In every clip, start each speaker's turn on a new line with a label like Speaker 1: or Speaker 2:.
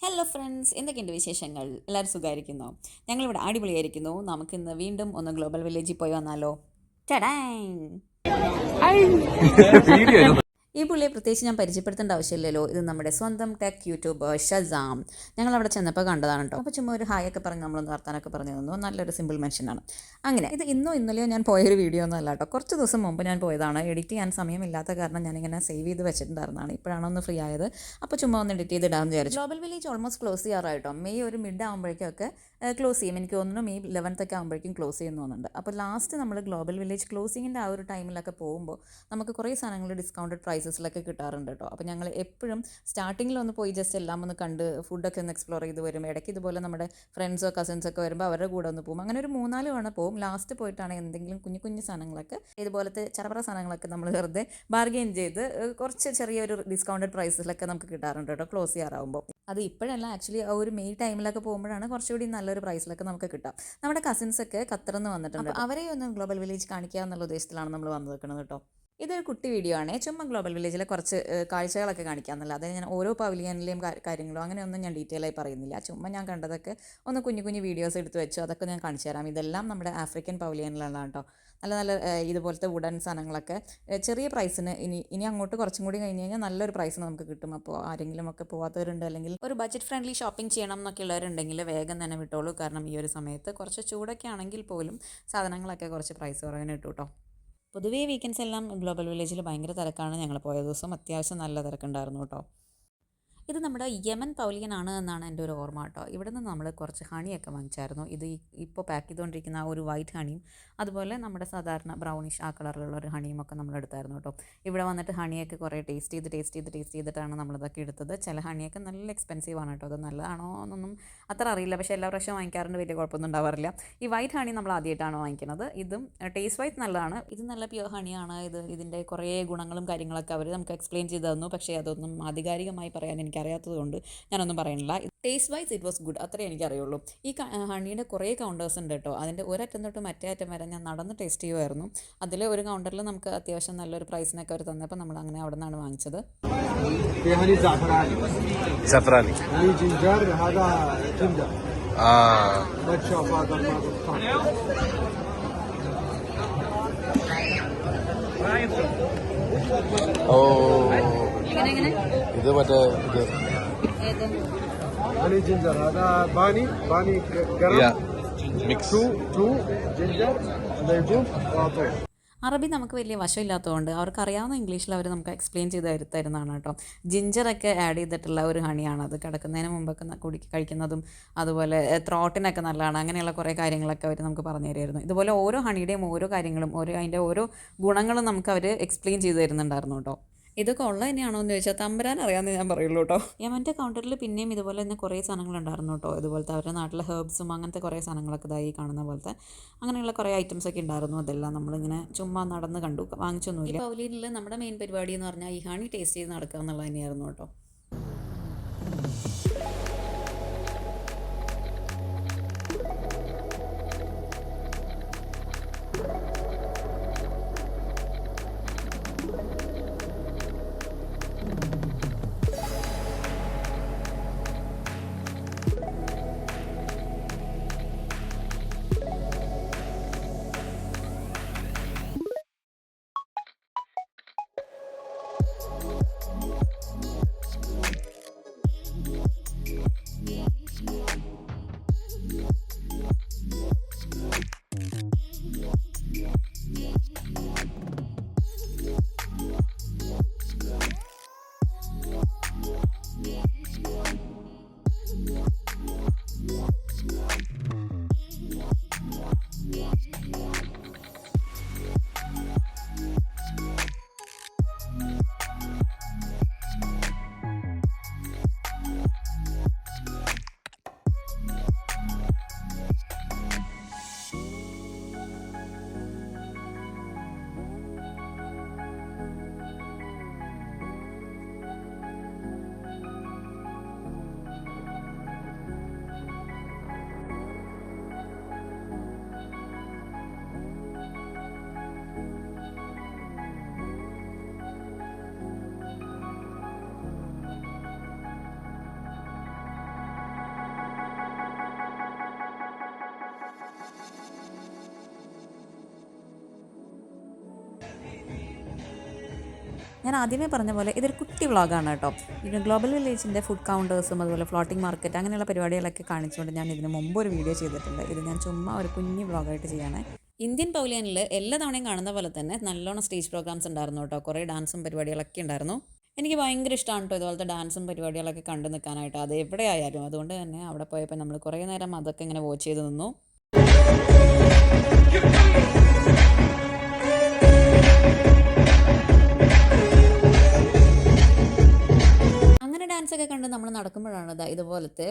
Speaker 1: Hello friends, എന്തൊക്കെയുണ്ട് വിശേഷങ്ങൾ? എല്ലാവരും സുഖമായിരിക്കുന്നോ? ഞങ്ങളിവിടെ അടിപൊളിയായിരിക്കുന്നു. നമുക്കിന്ന് വീണ്ടും ഒന്ന് ഗ്ലോബൽ വില്ലേജിൽ പോയി വന്നാലോ? ടടാങ്! ഈ പുള്ളിയെ പ്രത്യേകിച്ച് ഞാൻ പരിചയപ്പെടുത്തേണ്ട ആവശ്യമില്ലല്ലോ. ഇത് നമ്മുടെ സ്വന്തം ടെക് യൂട്യൂബർ ഷസാം. ഞങ്ങൾ അവിടെ ചെന്നപ്പോൾ കണ്ടതാണ് കേട്ടോ. അപ്പോൾ ചുമ്മാ ഒരു ഹായ് ഒക്കെ പറഞ്ഞ് നമ്മളൊന്ന് വർത്താനൊക്കെ പറഞ്ഞു തന്നു. നല്ലൊരു സിമ്പിൾ മെൻഷനാണ്. അങ്ങനെ ഇത് ഇന്നലെയോ ഞാൻ പോയൊരു വീഡിയോ ഒന്നും അല്ല കേട്ടോ. കുറച്ച് ദിവസം മുമ്പ് ഞാൻ പോയതാണ്. എഡിറ്റ് ചെയ്യാൻ സമയമില്ലാത്ത കാരണം ഞാനിങ്ങനെ സേവ് ചെയ്ത് വെച്ചിട്ടുണ്ടായിരുന്നതാണ്. ഇപ്പോഴാണ് ഒന്ന് ഫ്രീ ആയത്. അപ്പോൾ ചുമ്മാ ഒന്ന് എഡിറ്റ് ചെയ്തിടാമെന്ന് വിചാരിച്ചു. ഗ്ലോബൽ വില്ലേജ് ഓൾമോസ്റ്റ് ക്ലോസ് ചെയ്യാറായിട്ടോ. മെയ് ഒരു മിഡ് ആകുമ്പോഴേക്കൊക്കെ ക്ലോസ് ചെയ്യും. എനിക്ക് തോന്നുന്നു മെയ് 11th ആകുമ്പോഴേക്കും ക്ലോസ് ചെയ്യുന്നു തോന്നുന്നുണ്ട്. അപ്പോൾ ലാസ്റ്റ് നമ്മൾ ഗ്ലോബൽ വില്ലേജ് ക്ലോസിങ്ങിൻ്റെ ആ ഒരു ടൈമിലൊക്കെ പോകുമ്പോൾ നമുക്ക് കുറേ സാധനങ്ങൾ ഡിസ്കൗണ്ടഡ് പ്രൈസസിലൊക്കെ കിട്ടാറുണ്ട് കേട്ടോ. അപ്പോൾ ഞങ്ങൾ എപ്പോഴും സ്റ്റാർട്ടിങ്ങിലൊന്ന് പോയി ജസ്റ്റ് എല്ലാം ഒന്ന് കണ്ട് ഫുഡൊക്കെ ഒന്ന് എക്സ്പ്ലോർ ചെയ്ത് വരും. ഇടയ്ക്ക് ഇതുപോലെ നമ്മുടെ ഫ്രണ്ട്സോ കസിൻസൊക്കെ വരുമ്പോൾ അവരുടെ കൂടെ ഒന്ന് പോകും. അങ്ങനെ ഒരു 3-4 തവണ പോകും. ലാസ്റ്റ് പോയിട്ടാണ് എന്തെങ്കിലും കുഞ്ഞു കുഞ്ഞു സാധനങ്ങളൊക്കെ ഇതുപോലത്തെ ചറപറ സാധനങ്ങളൊക്കെ നമ്മൾ വെറുതെ ബാർഗെയിൻ ചെയ്ത് കുറച്ച് ചെറിയൊരു ഡിസ്കൗണ്ടഡ് പ്രൈസിലൊക്കെ നമുക്ക് കിട്ടാറുണ്ട് കേട്ടോ ക്ലോസ് ചെയ്യാറാകുമ്പോൾ. അത് ഇപ്പോഴല്ല, ആക്ച്വലി ആ ഒരു മെയ് ടൈമിലൊക്കെ പോകുമ്പോഴാണ് കുറച്ചുകൂടി നല്ലൊരു പ്രൈസിലൊക്കെ നമുക്ക് കിട്ടാം. നമ്മുടെ കസിൻസൊക്കെ ഖത്തറിൽ നിന്ന് വന്നിട്ടുണ്ട്. അപ്പോൾ അവരെ ഒന്ന് ഗ്ലോബൽ വില്ലേജ് കാണിക്കുക എന്നുള്ള ഉദ്ദേശത്തിലാണ് നമ്മൾ വന്നു നിൽക്കുന്നത് കേട്ടോ. ഇതൊരു കുട്ടി വീഡിയോ ആണ്. ചുമ്മാ ഗ്ലോബൽ വില്ലേജിലെ കുറച്ച് കാഴ്ചകളൊക്കെ കാണിക്കാമെന്നല്ല. അതായത് ഞാൻ ഓരോ പവലിയനിലെയും കാര്യങ്ങളോ അങ്ങനെയൊന്നും ഞാൻ ഡീറ്റെയിൽ ആയി പറയുന്നില്ല. ചുമ്മാ ഞാൻ കണ്ടതൊക്കെ ഒന്ന് കുഞ്ഞു കുഞ്ഞു വീഡിയോസ് എടുത്ത് വെച്ചു. അതൊക്കെ ഞാൻ കാണിച്ചു തരാം. ഇതെല്ലാം നമ്മുടെ ആഫ്രിക്കൻ പവലിയനിലാണ് കേട്ടോ. നല്ല നല്ല ഇതുപോലത്തെ വുഡൻ സാധനങ്ങളൊക്കെ ചെറിയ പ്രൈസിന് ഇനി അങ്ങോട്ട് കുറച്ചും കൂടി കഴിഞ്ഞ് കഴിഞ്ഞാൽ നല്ലൊരു പ്രൈസിന് നമുക്ക് കിട്ടും. അപ്പോൾ ആരെങ്കിലും ഒക്കെ പോകാത്തവരുണ്ട്, അല്ലെങ്കിൽ ഒരു ബഡ്ജറ്റ് ഫ്രണ്ട്ലി ഷോപ്പിംഗ് ചെയ്യണം എന്നൊക്കെ ഉള്ളവരുണ്ടെങ്കിൽ വേഗം തന്നെ വിട്ടോളൂ. കാരണം ഈ ഒരു സമയത്ത് കുറച്ച് ചൂടൊക്കെ ആണെങ്കിൽ പോലും സാധനങ്ങളൊക്കെ കുറച്ച് പ്രൈസ് കുറവിന് കിട്ടും കേട്ടോ. പൊതുവേ വീക്കെൻഡ്സ് എല്ലാം ഗ്ലോബൽ വില്ലേജിൽ ഭയങ്കര തിരക്കാണ്. ഞങ്ങൾ പോയ ദിവസം അത്യാവശ്യം നല്ല തിരക്കുണ്ടായിരുന്നു കേട്ടോ. ഇത് നമ്മുടെ യമൻ പൗലിയനാണ് എന്നാണ് എൻ്റെ ഒരു ഓർമ്മ കേട്ടോ. ഇവിടെ നിന്ന് നമ്മൾ കുറച്ച് ഹണിയൊക്കെ വാങ്ങിച്ചായിരുന്നു. ഇത് ഇപ്പോൾ പാക്ക് ചെയ്തുകൊണ്ടിരിക്കുന്ന ആ ഒരു വൈറ്റ് ഹണിയും അതുപോലെ നമ്മുടെ സാധാരണ ബ്രൗണിഷ് ആ കളറിലുള്ള ഒരു ഹണിയും ഒക്കെ നമ്മൾ എടുത്തായിരുന്നു കേട്ടോ. ഇവിടെ വന്നിട്ട് ഹണിയൊക്കെ കുറേ ടേസ്റ്റ് ചെയ്തിട്ടാണ് നമ്മളിതൊക്കെ എടുത്തത്. ചില ഹണിയൊക്കെ നല്ല എക്സ്പെൻസീവ് ആണ് കേട്ടോ. അത് നല്ലതാണോ എന്നൊന്നും അത്ര അറിയില്ല, പക്ഷേ എല്ലാ പ്രാവശ്യം വാങ്ങിക്കാറുണ്ട്, വലിയ കുഴപ്പമൊന്നും ഉണ്ടാവാറില്ല. ഈ വൈറ്റ് ഹണി നമ്മൾ ആദ്യമായിട്ടാണ് വാങ്ങിക്കുന്നത്. ഇതും ടേസ്റ്റ് വൈസ് നല്ലതാണ്. ഇത് നല്ല പ്യുവർ ഹണിയാണ്. ഇതിൻ്റെ കുറേ ഗുണങ്ങളും കാര്യങ്ങളൊക്കെ അവർ നമുക്ക് എക്സ്പ്ലെയിൻ ചെയ്ത് തന്നു. പക്ഷേ അതൊന്നും ആധികാരികമായി പറയാൻ എനിക്കറിയാത്തത് കൊണ്ട് ഞാനൊന്നും പറയണില്ല. Taste vice it was good, അത്രേ എനിക്കറിയുള്ളൂ. ഈ ഹണിയുടെ കുറേ കൗണ്ടേഴ്സ് ഉണ്ട് കേട്ടോ. അതിൻ്റെ ഒരറ്റം തൊട്ട് മറ്റേ അറ്റം വരെ ഞാൻ നടന്ന് ടേസ്റ്റ് ചെയ്യുമായിരുന്നു. അതിൽ ഒരു കൗണ്ടറിൽ നമുക്ക് അത്യാവശ്യം നല്ലൊരു പ്രൈസിനൊക്കെ അവർ തന്നപ്പോൾ നമ്മൾ അങ്ങനെ അവിടെ നിന്നാണ് വാങ്ങിച്ചത്.
Speaker 2: ഇത് മറ്റേ
Speaker 3: هني جنجر هذا باني قرن
Speaker 2: മിക്സ്
Speaker 3: 2 جنجر زيتون وعطور.
Speaker 1: അറബി നമുക്ക് വലിയ വശമില്ലാത്തതുകൊണ്ട് അവർക്കറിയാവുന്ന ഇംഗ്ലീഷിൽ അവർ നമുക്ക് എക്സ്പ്ലെയിൻ ചെയ്ത് തരുന്നതാണ് കേട്ടോ. ജിഞ്ചറൊക്കെ ആഡ് ചെയ്തിട്ടുള്ള ഒരു ഹണിയാണ്. അത് കിടക്കുന്നതിന് മുമ്പൊക്കെ കഴിക്കുന്നതും അതുപോലെ ത്രോട്ടിനൊക്കെ നല്ലതാണ്. അങ്ങനെയുള്ള കുറേ കാര്യങ്ങളൊക്കെ അവർ നമുക്ക് പറഞ്ഞു തരുമായിരുന്നു. ഇതുപോലെ ഓരോ ഹണിയുടെയും ഓരോ കാര്യങ്ങളും അതിൻ്റെ ഓരോ ഗുണങ്ങളും നമുക്ക് അവർ എക്സ്പ്ലെയിൻ ചെയ്ത് തരുന്നുണ്ടായിരുന്നു കേട്ടോ. ഇതൊക്കെ ഉള്ളത് തന്നെയാണോ എന്ന് ചോദിച്ചാൽ തമ്പരാൻ അറിയാമെന്ന് ഞാൻ പറയുള്ളൂ കേട്ടോ. യമൻ്റെ കൗണ്ടറിൽ പിന്നെയും ഇതുപോലെ തന്നെ കുറേ സാധനങ്ങളുണ്ടായിരുന്നു കേട്ടോ. ഇതുപോലത്തെ അവരുടെ നാട്ടിലെ ഹെർബ്സും അങ്ങനത്തെ കുറേ സാധനങ്ങളൊക്കെ ഇതായി കാണുന്ന പോലത്തെ അങ്ങനെയുള്ള കുറേ ഐറ്റംസ് ഒക്കെ ഉണ്ടായിരുന്നു. അതെല്ലാം നമ്മളിങ്ങനെ ചുമ്മാ നടന്ന് കണ്ടു, വാങ്ങിച്ചൊന്നുമില്ല. ഈ പൗലിയനിൽ നമ്മുടെ മെയിൻ പരിപാടി എന്ന് പറഞ്ഞാൽ ഈ ഹണി ടേസ്റ്റ് ചെയ്ത് നടക്കുക എന്നുള്ളത് തന്നെയായിരുന്നു കേട്ടോ. ഞാൻ ആദ്യമേ പറഞ്ഞ പോലെ ഇതൊരു കുട്ടി വ്ളോഗാണ് കേട്ടോ. ഇത് ഗ്ലോബൽ വില്ലേജിൻ്റെ ഫുഡ് കൗണ്ടേഴ്സും അതുപോലെ ഫ്ലോട്ടിംഗ് മാർക്കറ്റ് അങ്ങനെയുള്ള പരിപാടികളൊക്കെ കാണിച്ചുകൊണ്ട് ഞാൻ ഇതിന് മുമ്പ് ഒരു വീഡിയോ ചെയ്തിട്ടുണ്ട്. ഇത് ഞാൻ ചുമ്മാ ഒരു കുഞ്ഞു വ്ളോഗായിട്ട് ചെയ്യണേ. ഇന്ത്യൻ പവലിയനിൽ എല്ലാ തവണയും കാണുന്ന പോലെ തന്നെ നല്ലോണം സ്റ്റേജ് പ്രോഗ്രാംസ് ഉണ്ടായിരുന്നു കേട്ടോ. കുറേ ഡാൻസും പരിപാടികളൊക്കെ ഉണ്ടായിരുന്നു. എനിക്ക് ഭയങ്കര ഇഷ്ടമാണ് കേട്ടോ ഇതുപോലത്തെ ഡാൻസും പരിപാടികളൊക്കെ കണ്ടു നിൽക്കാനായിട്ട്. അത് എവിടെ ആയാലും. അതുകൊണ്ട് തന്നെ അവിടെ പോയപ്പോൾ നമ്മൾ കുറേ നേരം അതൊക്കെ ഇങ്ങനെ വാച്ച് ചെയ്ത് നിന്നു. ഡാൻസൊക്കെ കണ്ട് നമ്മൾ നടക്കുമ്പോഴാണ് ഇതുപോലത്തെ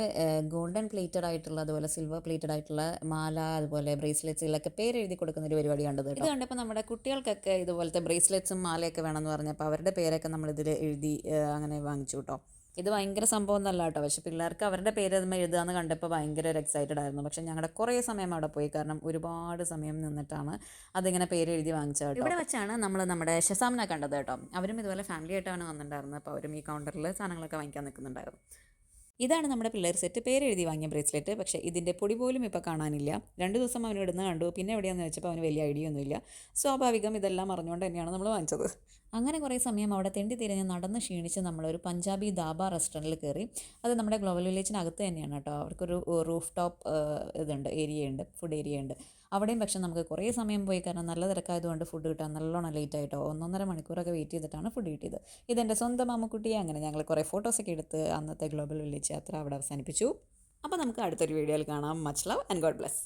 Speaker 1: ഗോൾഡൻ പ്ലേറ്റഡ് ആയിട്ടുള്ള അതുപോലെ സിൽവർ പ്ലേറ്റഡ് ആയിട്ടുള്ള മാല അതുപോലെ ബ്രേസ്ലെറ്റ്സിലൊക്കെ പേരെഴുതി കൊടുക്കുന്ന ഒരു പരിപാടി കണ്ടത്. ഇത് കണ്ടപ്പോൾ നമ്മുടെ കുട്ടികൾക്കൊക്കെ ഇതുപോലത്തെ ബ്രേസ്ലെറ്റ്സും മാലയൊക്കെ വേണമെന്ന് പറഞ്ഞപ്പോൾ അവരുടെ പേരൊക്കെ നമ്മളിതിൽ എഴുതി അങ്ങനെ വാങ്ങിച്ചു കേട്ടോ. ഇത് ഭയങ്കര സംഭവം ഒന്നല്ല കേട്ടോ. പക്ഷേ പിള്ളേർക്ക് അവരുടെ പേര് എഴുതുകയെന്ന് കണ്ടപ്പോൾ ഭയങ്കര ഒരു എക്സൈറ്റഡ് ആയിരുന്നു. പക്ഷേ ഞങ്ങളുടെ കുറേ സമയം അവിടെ പോയി, കാരണം ഒരുപാട് സമയം നിന്നിട്ടാണ് അതിങ്ങനെ പേര് എഴുതി വാങ്ങിച്ചത്. ഇവിടെ വെച്ചാണ് നമ്മൾ നമ്മുടെ ഷസാമിനെ കണ്ടത് കേട്ടോ. അവരും ഇതുപോലെ ഫാമിലി ആയിട്ടാണ് വന്നിട്ടുണ്ടായിരുന്നത്. അപ്പോൾ അവരും ഈ കൗണ്ടറിൽ സാധനങ്ങളൊക്കെ വാങ്ങിക്കാൻ നിൽക്കുന്നുണ്ടായിരുന്നു. ഇതാണ് നമ്മുടെ പിള്ളേർ സെറ്റ് പേരെഴുതി വാങ്ങിയ ബ്രേസ്ലെറ്റ്. പക്ഷേ ഇതിൻ്റെ പൊടി പോലും ഇപ്പോൾ കാണാനില്ല. 2 ദിവസം അവന് ഇടുന്ന കണ്ടു. പിന്നെ എവിടെയാണെന്ന് വെച്ചപ്പോൾ അവന് വലിയ ഐഡിയ ഒന്നുമില്ല. സ്വാഭാവികം ഇതെല്ലാം അറിഞ്ഞുകൊണ്ട് തന്നെയാണ് നമ്മൾ വാങ്ങിച്ചത്. അങ്ങനെ കുറേ സമയം അവിടെ തെണ്ടി തിരിഞ്ഞ് നടന്ന് ക്ഷീണിച്ച് നമ്മളൊരു പഞ്ചാബി ദാബ റെസ്റ്റോറൻറ്റിൽ കയറി. അത് നമ്മുടെ ഗ്ലോബൽ വില്ലേജിനകത്ത് തന്നെയാണ് കേട്ടോ. അവർക്കൊരു റൂഫ് ടോപ്പ് ഏരിയയുണ്ട്, ഫുഡ് ഏരിയയുണ്ട്. അവിടെയും പക്ഷേ നമുക്ക് കുറേ സമയം പോയി, കാരണം നല്ല തിരക്കായതുകൊണ്ട് ഫുഡ് കിട്ടാൻ നല്ലോണം ലേറ്റ് ആയിട്ടോ. 1.5 മണിക്കൂറൊക്കെ വെയിറ്റ് ചെയ്തിട്ടാണ് ഫുഡ് കിട്ടിയത്. ഇതെൻ്റെ സ്വന്തം അമ്മുക്കുട്ടിയെ. അങ്ങനെ ഞങ്ങൾ കുറേ ഫോട്ടോസൊക്കെ എടുത്ത് അന്നത്തെ ഗ്ലോബൽ വില്ലേജ് യാത്ര അവിടെ അവസാനിപ്പിച്ചു. അപ്പോൾ നമുക്ക് അടുത്തൊരു വീഡിയോയിൽ കാണാം. Much love and God bless.